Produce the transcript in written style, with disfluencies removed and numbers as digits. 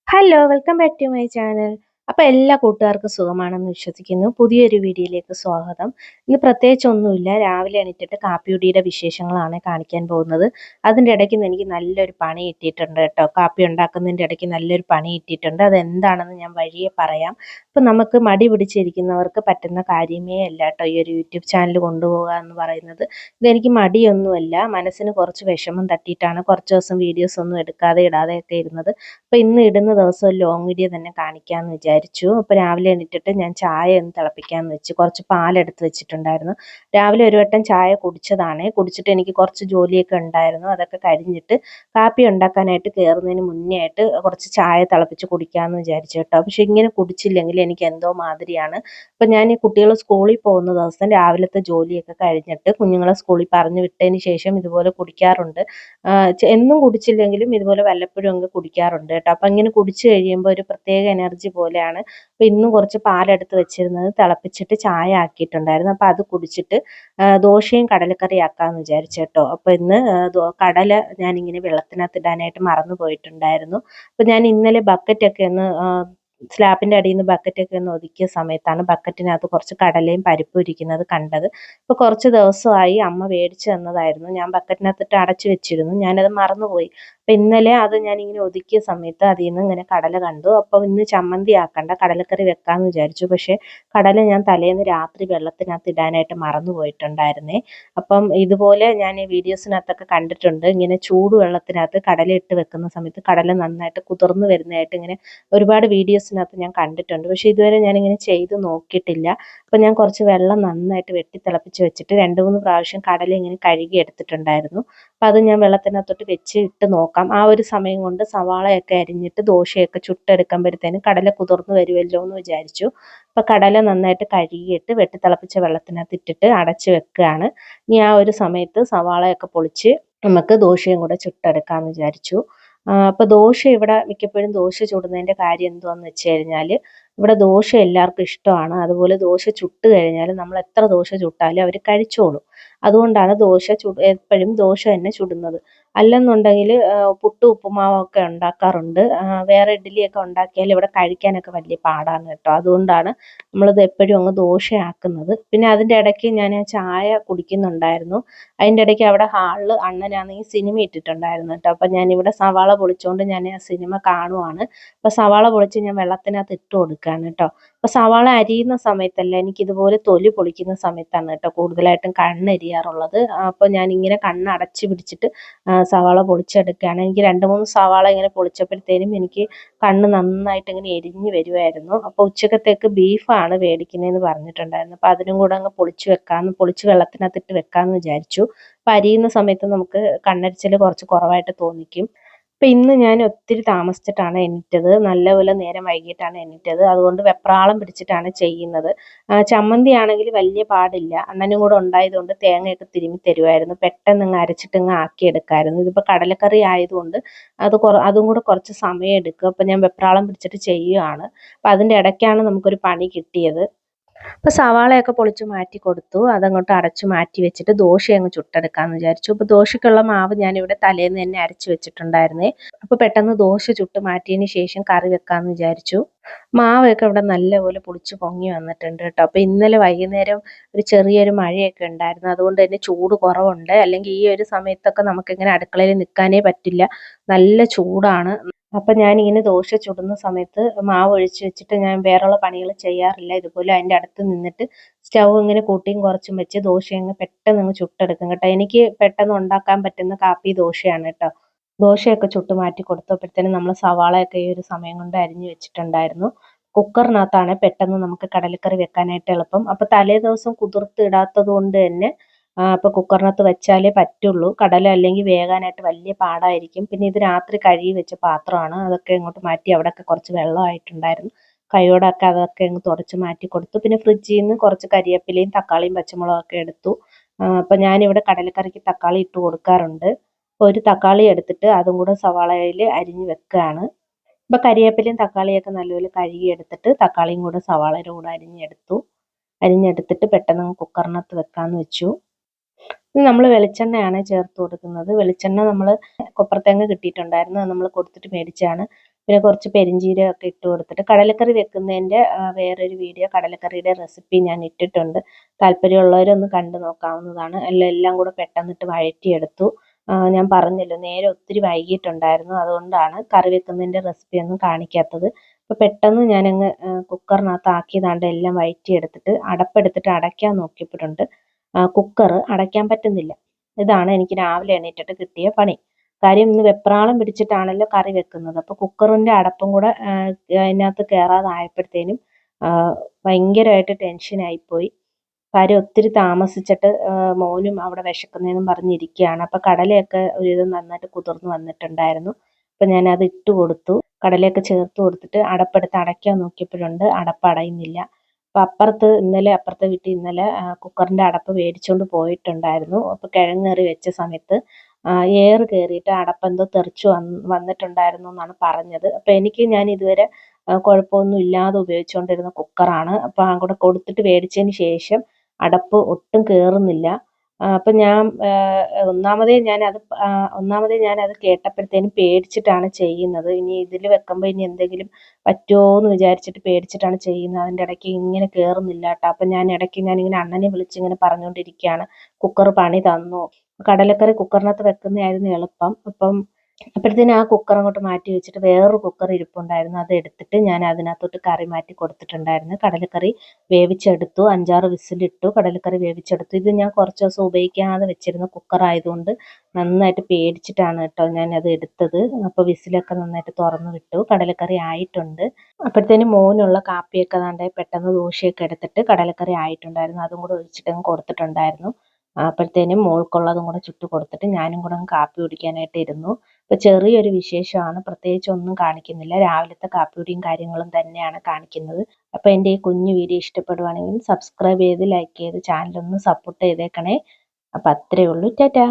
Hello, welcome back to my channel. അപ്പോൾ എല്ലാ കൂട്ടുകാർക്കും സുഖമാണെന്ന് വിശ്വസിക്കുന്നു. പുതിയൊരു വീഡിയോയിലേക്ക് സ്വാഗതം. ഇന്ന് പ്രത്യേകിച്ചൊന്നുമില്ല. രാവിലെ എണീറ്റിട്ട് കാപ്പിയുടിയുടെ വിശേഷങ്ങളാണ് കാണിക്കാൻ പോകുന്നത്. അതിൻ്റെ ഇടയ്ക്ക് എനിക്ക് നല്ലൊരു പണി കിട്ടിയിട്ടുണ്ട് കേട്ടോ. കാപ്പി ഉണ്ടാക്കുന്നതിൻ്റെ ഇടയ്ക്ക് നല്ലൊരു പണി കിട്ടിയിട്ടുണ്ട്. അതെന്താണെന്ന് ഞാൻ വഴിയെ പറയാം. അപ്പോൾ നമുക്ക് മടി പിടിച്ചിരിക്കുന്നവർക്ക് പറ്റുന്ന കാര്യമേ അല്ല കേട്ടോ ഈ ഒരു യൂട്യൂബ് ചാനൽ കൊണ്ടുപോകുക എന്ന് പറയുന്നത്. ഇതെനിക്ക് മടിയൊന്നുമല്ല. മനസ്സിന് കുറച്ച് വിഷമം തട്ടിയിട്ടാണ് കുറച്ച് ദിവസം വീഡിയോസ് ഒന്നും എടുക്കാതെ ഇടാതെയൊക്കെ ഇരുന്നത്. അപ്പോൾ ഇന്ന് ഇടുന്ന ദിവസം ഒരു ലോങ് വീഡിയോ തന്നെ കാണിക്കാമെന്ന് വിചാരിച്ചു. അപ്പോൾ രാവിലെ എണീറ്റിട്ട് ഞാൻ ചായ ഒന്ന് തിളപ്പിക്കാമെന്ന് വെച്ച് കുറച്ച് പാലെടുത്ത് വെച്ചിട്ടുണ്ടായിരുന്നു. രാവിലെ ഒരു വട്ടം ചായ കുടിച്ചതാണ്. കുടിച്ചിട്ട് എനിക്ക് കുറച്ച് ജോലിയൊക്കെ ഉണ്ടായിരുന്നു. അതൊക്കെ കഴിഞ്ഞിട്ട് കാപ്പി ഉണ്ടാക്കാനായിട്ട് കയറുന്നതിന് മുന്നേ ആയിട്ട് കുറച്ച് ചായ തിളപ്പിച്ച് കുടിക്കാമെന്ന് വിചാരിച്ചു കേട്ടോ. പക്ഷെ ഇങ്ങനെ കുടിച്ചില്ലെങ്കിൽ എനിക്ക് എന്തോ മാതിരിയാണ്. അപ്പം ഞാൻ ഈ കുട്ടികൾ സ്കൂളിൽ പോകുന്ന ദിവസം രാവിലത്തെ ജോലിയൊക്കെ കഴിഞ്ഞിട്ട് കുഞ്ഞുങ്ങളെ സ്കൂളിൽ പറഞ്ഞു വിട്ടതിന് ശേഷം ഇതുപോലെ കുടിക്കാറുണ്ട്. എന്നും കുടിച്ചില്ലെങ്കിലും ഇതുപോലെ വല്ലപ്പോഴും അങ്ങ് കുടിക്കാറുണ്ട് കേട്ടോ. അപ്പം ഇങ്ങനെ കുടിച്ച് കഴിയുമ്പോൾ ഒരു പ്രത്യേക എനർജി പോലെയാണ്. അപ്പോൾ ഇന്നും കുറച്ച് പാലെടുത്ത് വെച്ചിരുന്നത് തിളപ്പിച്ചിട്ട് ചായ ആക്കിയിട്ടുണ്ടായിരുന്നു. അപ്പോൾ അത് കുടിച്ചിട്ട് ദോശയും കടലക്കറി ആക്കാമെന്ന് വിചാരിച്ചു കേട്ടോ. അപ്പോൾ ഇന്ന് കടല ഞാനിങ്ങനെ വെള്ളത്തിനകത്ത് ഇടാനായിട്ട് മറന്നു പോയിട്ടുണ്ടായിരുന്നു. അപ്പോൾ ഞാൻ ഇന്നലെ ബക്കറ്റൊക്കെ ഒന്ന് സ്ലാബിൻ്റെ അടിയിൽ നിന്ന് ബക്കറ്റൊക്കെ ഒന്ന് ഒതുക്കിയ സമയത്താണ് ബക്കറ്റിനകത്ത് കുറച്ച് കടലയും പരിപ്പും ഇരിക്കുന്നത് കണ്ടത്. ഇപ്പോൾ കുറച്ച് ദിവസമായി അമ്മ മേടിച്ച് തന്നതായിരുന്നു. ഞാൻ ബക്കറ്റിനകത്തിട്ട് അടച്ചു വെച്ചിരുന്നു. ഞാനത് മറന്നുപോയി. അപ്പം ഇന്നലെ അത് ഞാനിങ്ങനെ ഒതുക്കിയ സമയത്ത് അതിൽ നിന്ന് ഇങ്ങനെ കടല കണ്ടു. അപ്പോൾ ഇന്ന് ചമ്മന്തി ആക്കണ്ട, കടലക്കറി വെക്കാമെന്ന് വിചാരിച്ചു. പക്ഷേ കടല ഞാൻ തലേന്ന് രാത്രി വെള്ളത്തിനകത്ത് ഇടാനായിട്ട് മറന്നു പോയിട്ടുണ്ടായിരുന്നേ. അപ്പം ഇതുപോലെ ഞാൻ ഈ വീഡിയോസിനകത്തൊക്കെ കണ്ടിട്ടുണ്ട്. ഇങ്ങനെ ചൂടുവെള്ളത്തിനകത്ത് കടല ഇട്ട് വെക്കുന്ന സമയത്ത് കടല നന്നായിട്ട് കുതിർന്ന് വരുന്നതായിട്ട് ഇങ്ങനെ ഒരുപാട് വീഡിയോസിനകത്ത് ഞാൻ കണ്ടിട്ടുണ്ട്. പക്ഷേ ഇതുവരെ ഞാനിങ്ങനെ ചെയ്ത് നോക്കിയിട്ടില്ല. അപ്പോൾ ഞാൻ കുറച്ച് വെള്ളം നന്നായിട്ട് വെട്ടി തിളപ്പിച്ച് വെച്ചിട്ട് 2-3 പ്രാവശ്യം കടല ഇങ്ങനെ കഴുകി എടുത്തിട്ടുണ്ടായിരുന്നു. അപ്പോൾ അത് ഞാൻ വെള്ളത്തിനകത്തോട്ട് വെച്ച് ഇട്ട് നോക്കാം. ആ ഒരു സമയം കൊണ്ട് സവാളയൊക്കെ അരിഞ്ഞിട്ട് ദോശയൊക്കെ ചുട്ടെടുക്കുമ്പോഴത്തേനും കടല കുതിർന്ന് വരുമല്ലോ എന്ന് വിചാരിച്ചു. അപ്പോൾ കടല നന്നായിട്ട് കഴുകിയിട്ട് വെട്ടി തിളപ്പിച്ച വെള്ളത്തിനകത്ത് ഇട്ടിട്ട് അടച്ച് വെക്കുകയാണ്. ഇനി ആ ഒരു സമയത്ത് സവാളയൊക്കെ പൊളിച്ച് നമുക്ക് ദോശയും കൂടെ ചുട്ടെടുക്കാമെന്ന് വിചാരിച്ചു. അപ്പോൾ ദോശ ഇവിടെ മിക്കപ്പോഴും ദോശ ചുടുന്നതിൻ്റെ കാര്യം എന്തുവാന്ന് വെച്ച് കഴിഞ്ഞാൽ ഇവിടെ ദോശ എല്ലാവർക്കും ഇഷ്ടമാണ്. അതുപോലെ ദോശ ചുട്ട് കഴിഞ്ഞാൽ നമ്മൾ എത്ര ദോശ ചുട്ടാലും അവർ കഴിച്ചോളും. അതുകൊണ്ടാണ് എപ്പോഴും ദോശ തന്നെ ചുടുന്നത്. അല്ലെന്നുണ്ടെങ്കിൽ പുട്ടും ഉപ്പുമാവൊക്കെ ഉണ്ടാക്കാറുണ്ട്. വേറെ ഇഡ്ഡലിയൊക്കെ ഉണ്ടാക്കിയാൽ ഇവിടെ കഴിക്കാനൊക്കെ വലിയ പാടാണ് കേട്ടോ. അതുകൊണ്ടാണ് നമ്മളിത് എപ്പോഴും അങ്ങ് ദോശയാക്കുന്നത്. പിന്നെ അതിൻ്റെ ഇടയ്ക്ക് ഞാൻ ചായ കുടിക്കുന്നുണ്ടായിരുന്നു. അതിൻ്റെ ഇടയ്ക്ക് അവിടെ ഹാളിൽ അണ്ണനാണെങ്കിൽ സിനിമ ഇട്ടിട്ടുണ്ടായിരുന്നു കേട്ടോ. അപ്പം ഞാനിവിടെ സവാള പൊളിച്ചുകൊണ്ട് ഞാൻ ആ സിനിമ കാണുവാണ്. അപ്പോൾ സവാള പൊളിച്ച് ഞാൻ വെള്ളത്തിനകത്ത് ഇട്ട് കൊടുക്കുകയാണ് കേട്ടോ. അപ്പോൾ സവാള അരിയുന്ന സമയത്തല്ല, എനിക്കിതുപോലെ തൊലി പൊളിക്കുന്ന സമയത്താണ് കേട്ടോ കൂടുതലായിട്ടും കണ്ണെരിയാറുള്ളത്. അപ്പോൾ ഞാനിങ്ങനെ കണ്ണടച്ച് പിടിച്ചിട്ട് സവാള പൊളിച്ചെടുക്കുകയാണ്. എനിക്ക് 2-3 സവാള ഇങ്ങനെ പൊളിച്ചപ്പോഴത്തേനും എനിക്ക് കണ്ണ് നന്നായിട്ട് ഇങ്ങനെ എരിഞ്ഞ് വരുമായിരുന്നു. അപ്പോൾ ഉച്ചക്കത്തേക്ക് ബീഫാണ് മേടിക്കുന്നതെന്ന് പറഞ്ഞിട്ടുണ്ടായിരുന്നു. അപ്പോൾ അതിനും കൂടെ അങ്ങ് പൊളിച്ച് വെള്ളത്തിനകത്തിട്ട് വെക്കാമെന്ന് വിചാരിച്ചു. അപ്പോൾ അരിയുന്ന സമയത്ത് നമുക്ക് കണ്ണെരിച്ചൽ കുറച്ച് കുറവായിട്ട് തോന്നിക്കും. അപ്പം ഇന്ന് ഞാൻ ഒത്തിരി താമസിച്ചിട്ടാണ് എണീറ്റത്. നല്ലപോലെ നേരം വൈകിട്ടാണ് എണീറ്റത്. അതുകൊണ്ട് വെപ്രാളം പിടിച്ചിട്ടാണ് ചെയ്യുന്നത്. ചമ്മന്തി ആണെങ്കിൽ വലിയ പാടില്ല. അണ്ണനും കൂടെ ഉണ്ടായതുകൊണ്ട് തേങ്ങയൊക്കെ തിരുമ്മി തരുമായിരുന്നു. പെട്ടെന്ന് അങ്ങ് അരച്ചിട്ട് അങ്ങ് ആക്കിയെടുക്കാമായിരുന്നു. ഇതിപ്പോൾ കടലക്കറി ആയതുകൊണ്ട് അതും കൂടെ കുറച്ച് സമയം എടുക്കും. അപ്പം ഞാൻ വെപ്രാളം പിടിച്ചിട്ട് ചെയ്യുകയാണ്. അപ്പം അതിൻ്റെ ഇടയ്ക്കാണ് നമുക്കൊരു പണി കിട്ടിയത്. അപ്പോൾ സവാളയൊക്കെ പൊളിച്ച് മാറ്റി കൊടുത്തു. അതങ്ങോട്ട് അടച്ചു മാറ്റി വെച്ചിട്ട് ദോശ അങ്ങ് ചുട്ടെടുക്കാമെന്ന് വിചാരിച്ചു. അപ്പോൾ ദോശയ്ക്കുള്ള മാവ് ഞാനിവിടെ തലേന്ന് തന്നെ അരച്ച് വെച്ചിട്ടുണ്ടായിരുന്നേ. അപ്പോൾ പെട്ടെന്ന് ദോശ ചുട്ട് മാറ്റിയതിന് ശേഷം കറി വെക്കാമെന്ന് വിചാരിച്ചു. മാവൊക്കെ ഇവിടെ നല്ലപോലെ പുളിച്ച് പൊങ്ങി വന്നിട്ടുണ്ട് കേട്ടോ. അപ്പോൾ ഇന്നലെ വൈകുന്നേരം ഒരു ചെറിയൊരു മഴയൊക്കെ ഉണ്ടായിരുന്നു. അതുകൊണ്ട് തന്നെ ചൂട് കുറവുണ്ട്. അല്ലെങ്കിൽ ഈ ഒരു സമയത്തൊക്കെ നമുക്കിങ്ങനെ അടുക്കളയിൽ നിൽക്കാനേ പറ്റില്ല. നല്ല ചൂടാണ്. അപ്പം ഞാനിങ്ങനെ ദോശ ചുടുന്ന സമയത്ത് മാവ് ഒഴിച്ച് വെച്ചിട്ട് ഞാൻ വേറെയുള്ള പണികൾ ചെയ്യാറില്ല. ഇതുപോലെ അതിൻ്റെ അടുത്ത് നിന്നിട്ട് സ്റ്റൗ ഇങ്ങനെ കൂട്ടിയും കുറച്ചും വെച്ച് ദോശ അങ്ങ് പെട്ടെന്ന് അങ്ങ് ചുട്ടെടുക്കും കേട്ടോ. എനിക്ക് പെട്ടെന്ന് ഉണ്ടാക്കാൻ പറ്റുന്ന കാപ്പി ദോശയാണ് കേട്ടോ. ദോശയൊക്കെ ചുട്ട് മാറ്റി കൊടുത്തപ്പോഴത്തേനും നമ്മൾ സവാളയൊക്കെ ഈ ഒരു സമയം കൊണ്ട് അരിഞ്ഞ് വെച്ചിട്ടുണ്ടായിരുന്നു. കുക്കറിനകത്താണ് പെട്ടെന്ന് നമുക്ക് കടലക്കറി വെക്കാനായിട്ട് എളുപ്പം. അപ്പോൾ തലേ ദിവസം കുതിർത്ത് ഇടാത്തത് കൊണ്ട് തന്നെ അപ്പോൾ കുക്കറിനകത്ത് വെച്ചാലേ പറ്റുള്ളൂ. കടല അല്ലെങ്കിൽ വേകാനായിട്ട് വലിയ പാടായിരിക്കും. പിന്നെ ഇത് രാത്രി കഴുകി വെച്ച പാത്രമാണ്. അതൊക്കെ ഇങ്ങോട്ട് മാറ്റി അവിടെയൊക്കെ കുറച്ച് വെള്ളമായിട്ടുണ്ടായിരുന്നു. കൈയോടൊക്കെ അതൊക്കെ അങ്ങ് തുടച്ച് മാറ്റി കൊടുത്തു. പിന്നെ ഫ്രിഡ്ജിൽ നിന്ന് കുറച്ച് കരിവേപ്പിലയും തക്കാളിയും പച്ചമുളകൊക്കെ എടുത്തു. അപ്പോൾ ഞാനിവിടെ കടലക്കറിക്ക് തക്കാളി ഇട്ട് കൊടുക്കാറുണ്ട്. ഒരു തക്കാളി എടുത്തിട്ട് അതും കൂടെ സവാളയിൽ അരിഞ്ഞ് വെക്കുകയാണ്. ഇപ്പോൾ കരിവേപ്പിലയും തക്കാളിയൊക്കെ നല്ലപോലെ കഴുകി എടുത്തിട്ട് തക്കാളിയും കൂടെ സവാളയുടെ കൂടെ അരിഞ്ഞെടുത്തിട്ട് പെട്ടെന്ന് കുക്കറിനകത്ത് വെക്കാമെന്ന് വെച്ചു. ഇനി നമ്മൾ വെളിച്ചെണ്ണയാണ് ചേർത്ത് കൊടുക്കുന്നത്. വെളിച്ചെണ്ണ നമ്മൾ കൊപ്രത്തേങ്ങ കിട്ടിയിട്ടുണ്ടായിരുന്നു. അത് നമ്മൾ കൊടുത്തിട്ട് മേടിച്ചതാണ്. പിന്നെ കുറച്ച് പെരിഞ്ചീരകമൊക്കെ ഇട്ട് കൊടുത്തിട്ട് കടലക്കറി വെക്കുന്നതിൻ്റെ വേറൊരു വീഡിയോ കടലക്കറിയുടെ റെസിപ്പി ഞാൻ ഇട്ടിട്ടുണ്ട്. താല്പര്യമുള്ളവരൊന്ന് കണ്ടു നോക്കാവുന്നതാണ്. എല്ലാം കൂടെ പെട്ടെന്നിട്ട് വഴറ്റിയെടുത്തു. ഞാൻ പറഞ്ഞല്ലോ നേരെ ഒത്തിരി വൈകിയിട്ടുണ്ടായിരുന്നു, അതുകൊണ്ടാണ് കറി വെക്കുന്നതിൻ്റെ റെസിപ്പി ഒന്നും കാണിക്കാത്തത്. അപ്പോൾ പെട്ടെന്ന് ഞാനങ്ങ് കുക്കറിനകത്ത് ആക്കിയതാണ്ട് എല്ലാം വഴറ്റിയെടുത്തിട്ട് അടപ്പെടുത്തിട്ട് അടയ്ക്കാൻ നോക്കിയപ്പോഴുണ്ട് കുക്കർ അടയ്ക്കാൻ പറ്റുന്നില്ല. ഇതാണ് എനിക്ക് രാവിലെ എണീറ്റിട്ട് കിട്ടിയ പണി. കാര്യം ഇന്ന് വെപ്രാളം പിടിച്ചിട്ടാണല്ലോ കറി വെക്കുന്നത്. അപ്പോൾ കുക്കറിൻ്റെ അടപ്പും കൂടെ അതിനകത്ത് കയറാതായപ്പോഴത്തേനും ഭയങ്കരമായിട്ട് ടെൻഷനായിപ്പോയി. കാര്യം ഒത്തിരി താമസിച്ചിട്ട് മോനും അവിടെ വിശക്കുന്നതെന്നും പറഞ്ഞിരിക്കുകയാണ്. അപ്പോൾ കടലയൊക്കെ ഒരുവിധം നന്നായിട്ട് കുതിർന്ന് വന്നിട്ടുണ്ടായിരുന്നു. അപ്പോൾ ഞാനത് ഇട്ട് കൊടുത്തു. കടലയൊക്കെ ചേർത്ത് കൊടുത്തിട്ട് അടപ്പെടുത്ത് അടയ്ക്കാൻ നോക്കിയപ്പോഴുണ്ട് അടപ്പ് അടയുന്നില്ല. അപ്പോൾ അപ്പുറത്തെ വീട്ടിൽ ഇന്നലെ കുക്കറിൻ്റെ അടപ്പ് മേടിച്ചുകൊണ്ട് പോയിട്ടുണ്ടായിരുന്നു. അപ്പോൾ കിഴങ്ങ് കറി വെച്ച സമയത്ത് എയർ കയറിയിട്ട് അടപ്പെന്തോ തെറിച്ച് വന്നിട്ടുണ്ടായിരുന്നു എന്നാണ് പറഞ്ഞത്. അപ്പോൾ ഞാൻ ഇതുവരെ കുഴപ്പമൊന്നും ഇല്ലാതെ ഉപയോഗിച്ചുകൊണ്ടിരുന്ന കുക്കറാണ്. അപ്പോൾ അങ്ങോട്ട് കൊടുത്തിട്ട് മേടിച്ചതിന് ശേഷം അടപ്പ് ഒട്ടും കയറുന്നില്ല. അപ്പം ഒന്നാമതേ ഞാനത് കേട്ടപ്പോഴത്തേനും പേടിച്ചിട്ടാണ് ചെയ്യുന്നത്. ഇനി ഇതിൽ വെക്കുമ്പോൾ ഇനി എന്തെങ്കിലും പറ്റുമോ എന്ന് വിചാരിച്ചിട്ട് പേടിച്ചിട്ടാണ് ചെയ്യുന്നത്. അതിൻ്റെ ഇടയ്ക്ക് ഇങ്ങനെ കയറുന്നില്ല കേട്ടോ. അപ്പം ഞാനിങ്ങനെ അണ്ണനെ വിളിച്ചിങ്ങനെ പറഞ്ഞുകൊണ്ടിരിക്കുകയാണ്, കുക്കർ പണി തന്നു. കടലക്കറി കുക്കറിനകത്ത് വെക്കുന്നതായിരുന്നു എളുപ്പം. അപ്പോഴത്തേനും ആ കുക്കർ അങ്ങോട്ട് മാറ്റി വെച്ചിട്ട് വേറൊരു കുക്കർ ഇരിപ്പുണ്ടായിരുന്നു, അത് എടുത്തിട്ട് ഞാൻ അതിനകത്തോട്ട് കറി മാറ്റി കൊടുത്തിട്ടുണ്ടായിരുന്നു. കടലക്കറി വേവിച്ചെടുത്തു, 5-6 വിസിലിട്ടു, കടലക്കറി വേവിച്ചെടുത്തു. ഇത് ഞാൻ കുറച്ച് ദിവസം ഉപയോഗിക്കാതെ വെച്ചിരുന്ന കുക്കർ ആയതുകൊണ്ട് നന്നായിട്ട് പേടിച്ചിട്ടാണ് കേട്ടോ ഞാനത് എടുത്തത്. അപ്പോൾ വിസിലൊക്കെ നന്നായിട്ട് തുറന്നു വിട്ടു, കടലക്കറി ആയിട്ടുണ്ട്. അപ്പോഴത്തേനും മോനുള്ള കാപ്പിയൊക്കെ ദാണ്ടെ പെട്ടെന്ന് ദോശയൊക്കെ എടുത്തിട്ട് കടലക്കറി ആയിട്ടുണ്ടായിരുന്നു, അതും കൂടെ ഒഴിച്ചിട്ടങ്ങ് കൊടുത്തിട്ടുണ്ടായിരുന്നു. അപ്പോഴത്തേനും മോൾക്കുള്ളതും കൂടെ ചുട്ട് കൊടുത്തിട്ട് ഞാനും കൂടെ അങ്ങ് കാപ്പി കുടിക്കാനായിട്ട് ഇരുന്നു. അപ്പോൾ ചെറിയൊരു വിശേഷമാണ്, പ്രത്യേകിച്ച് ഒന്നും കാണിക്കുന്നില്ല, രാവിലത്തെ കാപ്പികുടിയും കാര്യങ്ങളും തന്നെയാണ് കാണിക്കുന്നത്. അപ്പോൾ എൻ്റെ ഈ കുഞ്ഞു വീഡിയോ ഇഷ്ടപ്പെടുവാണെങ്കിൽ സബ്സ്ക്രൈബ് ചെയ്ത് ലൈക്ക് ചെയ്ത് ചാനലൊന്ന് സപ്പോർട്ട് ചെയ്തേക്കണേ. അപ്പോൾ അത്രയേ ഉള്ളൂ. ടാറ്റാ.